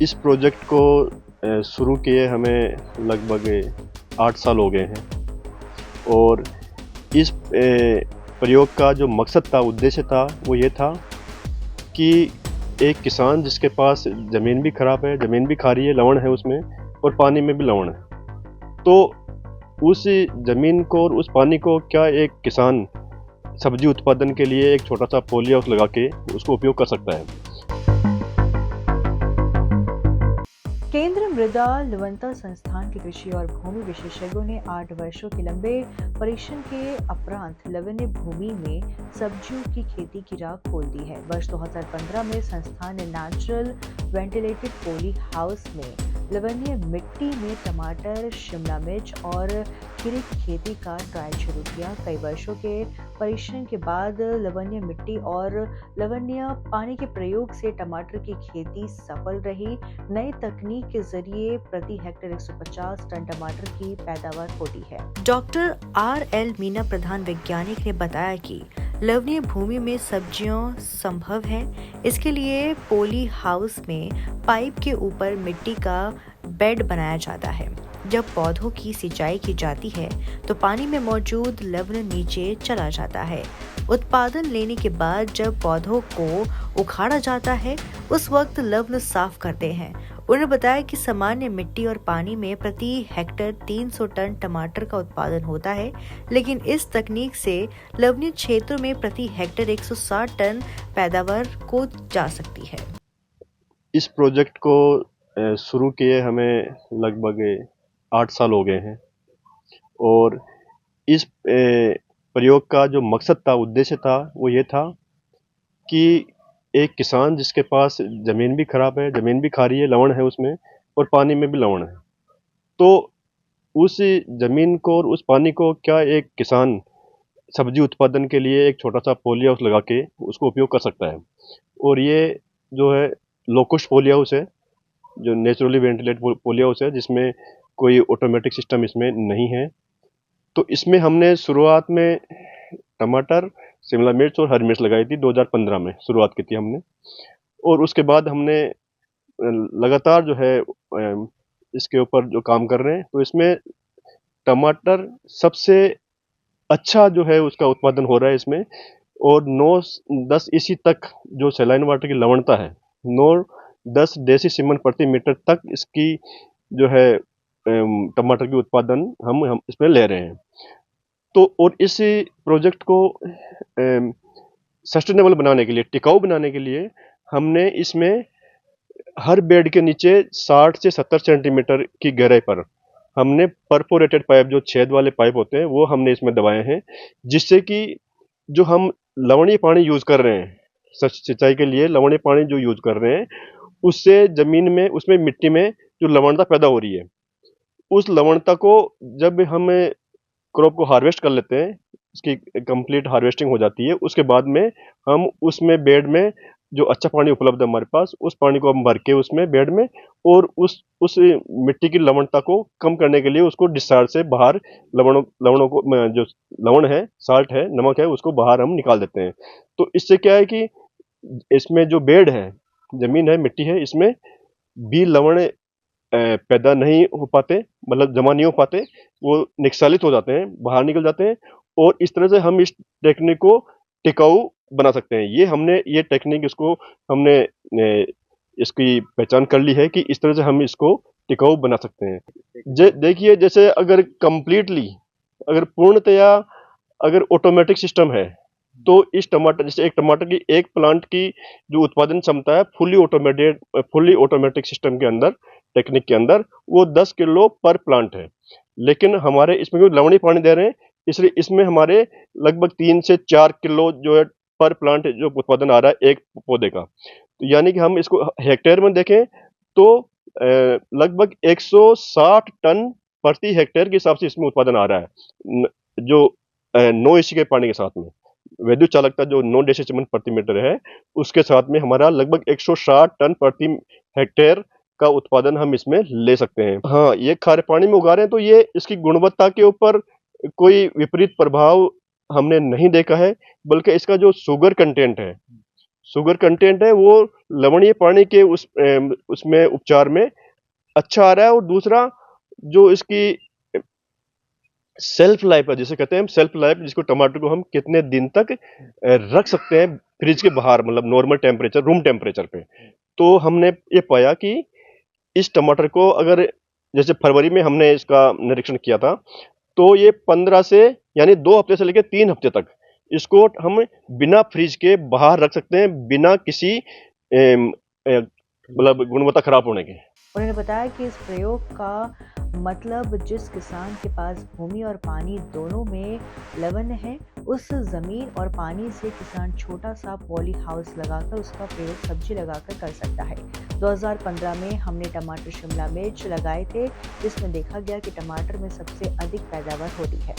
इस प्रोजेक्ट को शुरू किए हमें लगभग 8 साल हो गए हैं और इस प्रयोग का जो मकसद था, उद्देश्य था, वो ये था कि एक किसान जिसके पास ज़मीन भी ख़राब है, ज़मीन भी खारी है, लवण है उसमें और पानी में भी लवण है। तो उस ज़मीन को और उस पानी को क्या एक किसान सब्ज़ी उत्पादन के लिए एक छोटा-सा पॉली हाउस लगा के उसको उपयोग कर सकता है। केंद्र मृदा लवणता संस्थान के कृषि और भूमि विशेषज्ञों ने 8 वर्षों के लंबे परीक्षण के उपरांत लवणीय भूमि में सब्जियों की खेती की राह खोल दी है। वर्ष 2015 में संस्थान ने नेचुरल वेंटिलेटेड पॉली हाउस में लवणीय मिट्टी में टमाटर, शिमला मिर्च और खीरे की खेती का ट्रायल शुरू किया। कई वर्षों के परीक्षण के बाद लवणीय मिट्टी और लवणीय पानी के प्रयोग से टमाटर की खेती सफल रही। नई तकनीक के जरिए प्रति हेक्टेयर 150 टन टमाटर की पैदावार होती है। डॉक्टर RL मीना, प्रधान वैज्ञानिक, ने बताया कि लवणीय भूमि में सब्जियां संभव है। इसके लिए पॉली हाउस में पाइप के ऊपर मिट्टी का बेड बनाया जाता है। जब पौधों की सिंचाई की जाती है तो पानी में मौजूद लवण नीचे चला जाता है। उत्पादन लेने के बाद जब पौधों को उखाड़ा जाता है उस वक्त लवण साफ करते हैं। उन्होंने बताया कि सामान्य मिट्टी और पानी में प्रति हेक्टेयर 300 टन टमाटर का उत्पादन होता है, लेकिन इस तकनीक से लवणीय क्षेत्रों में प्रति हेक्टेयर 160 टन पैदावार को जा सकती है। इस प्रोजेक्ट को शुरू किए हमें लगभग 8 साल हो गए हैं और इस प्रयोग का जो मकसद था, उद्देश्य था, वो ये था कि एक किसान जिसके पास ज़मीन भी ख़राब है, ज़मीन भी खारी है, लवण है उसमें और पानी में भी लवण है। तो उस ज़मीन को और उस पानी को क्या एक किसान सब्ज़ी उत्पादन के लिए एक छोटा-सा पॉली हाउस लगा के उसको उपयोग कर सकता है। और ये जो है लो कॉस्ट पॉली हाउस है, जो नेचुरली वेंटिलेटेड पॉली हाउस है, जिसमें कोई ऑटोमेटिक सिस्टम इसमें नहीं है। तो इसमें हमने शुरुआत में टमाटर, शिमला मिर्च और हरी मिर्च लगाई थी। 2015 में शुरुआत की थी हमने और उसके बाद हमने लगातार जो है इसके ऊपर जो काम कर रहे हैं। तो इसमें टमाटर सबसे अच्छा जो है उसका उत्पादन हो रहा है इसमें और 9-10 इसी तक जो सैलाइन वाटर की लवणता है, 9-10 डेसी सीमन प्रति मीटर तक इसकी जो है टमाटर की उत्पादन हम इसमें ले रहे हैं। तो और इस प्रोजेक्ट को सस्टेनेबल बनाने के लिए, टिकाऊ बनाने के लिए हमने इसमें हर बेड के नीचे 60 से 70 सेंटीमीटर की गहराई पर हमने परफोरेटेड पाइप, जो छेद वाले पाइप होते हैं, वो हमने इसमें दबाए हैं, जिससे कि जो हम लवणीय पानी यूज़ कर रहे हैं, सिंचाई के लिए लवणीय पानी जो यूज़ कर रहे हैं, उससे ज़मीन में, उसमें मिट्टी में जो लवणता पैदा हो रही है, उस लवणता को जब हम क्रॉप को हार्वेस्ट कर लेते हैं, उसकी कंप्लीट हार्वेस्टिंग हो जाती है, उसके बाद में हम उसमें बेड में जो अच्छा पानी उपलब्ध है हमारे पास, उस पानी को हम भर के उसमें बेड में और उस मिट्टी की लवणता को कम करने के लिए उसको डिस्चार्ज से बाहर लवणों को जो लवण है, साल्ट है, नमक है, उसको बाहर हम निकाल देते हैं। तो इससे क्या है कि इसमें जो बेड है, ज़मीन है, मिट्टी है, इसमें भी लवण पैदा नहीं हो पाते, मतलब जमा नहीं हो पाते, वो निस्सालित हो जाते हैं, बाहर निकल जाते हैं और इस तरह से हम इस टेक्निक को टिकाऊ बना सकते हैं। ये टेक्निक इसको हमने इसकी पहचान कर ली है कि इस तरह से हम इसको टिकाऊ बना सकते हैं। देखिए, जैसे अगर कंप्लीटली, अगर पूर्णतया अगर ऑटोमेटिक सिस्टम है, तो इस टमाटर, जैसे एक टमाटर की एक प्लांट की जो उत्पादन क्षमता है फुली ऑटोमेटिक सिस्टम के अंदर, टेक्निक के अंदर, वो 10 किलो पर प्लांट है। लेकिन हमारे इसमें क्योंकि लवणीय पानी दे रहे हैं, इसलिए इसमें हमारे लगभग 3 से 4 किलो जो है पर प्लांट जो उत्पादन आ रहा है एक पौधे का। तो यानी कि हम इसको हेक्टेयर में देखें तो लगभग 160 टन प्रति हेक्टेयर के हिसाब से इसमें उत्पादन आ रहा है, जो 9 एसी के पानी के साथ में। विद्युत चालकता जो 9 डेसीमल प्रति मीटर है, उसके साथ में हमारा लगभग 160 टन प्रति हेक्टेयर का उत्पादन हम इसमें ले सकते हैं। हाँ, ये खारे पानी में उगा रहे हैं, तो ये इसकी गुणवत्ता के ऊपर कोई विपरीत प्रभाव हमने नहीं देखा है, बल्कि इसका जो शुगर कंटेंट है, शुगर कंटेंट है वो लवणीय पानी के उसमें उपचार में अच्छा आ रहा है। और दूसरा जो इसकी सेल्फ लाइफ है, जिसे कहते हैं हम सेल्फ लाइफ, जिसको टमाटर को हम कितने दिन तक रख सकते हैं फ्रिज के बाहर, मतलब नॉर्मल टेम्परेचर, रूम टेम्परेचर पे। तो हमने ये पाया कि इस टमाटर को अगर, जैसे फरवरी में हमने इसका निरीक्षण किया था, तो ये 15 से, यानी 2 हफ्ते से लेकर 3 हफ्ते तक इसको हम बिना फ्रिज के बाहर रख सकते हैं, बिना किसी मतलब गुणवत्ता खराब होने के। उन्होंने बताया कि इस प्रयोग का मतलब जिस किसान के पास भूमि और पानी दोनों में लवण है, उस जमीन और पानी से किसान छोटा सा पॉली हाउस लगाकर उसका प्रयोग सब्जी लगाकर कर सकता है। 2015 में हमने टमाटर शिमला मिर्च लगाए थे, जिसमें देखा गया कि टमाटर में सबसे अधिक पैदावार होती है।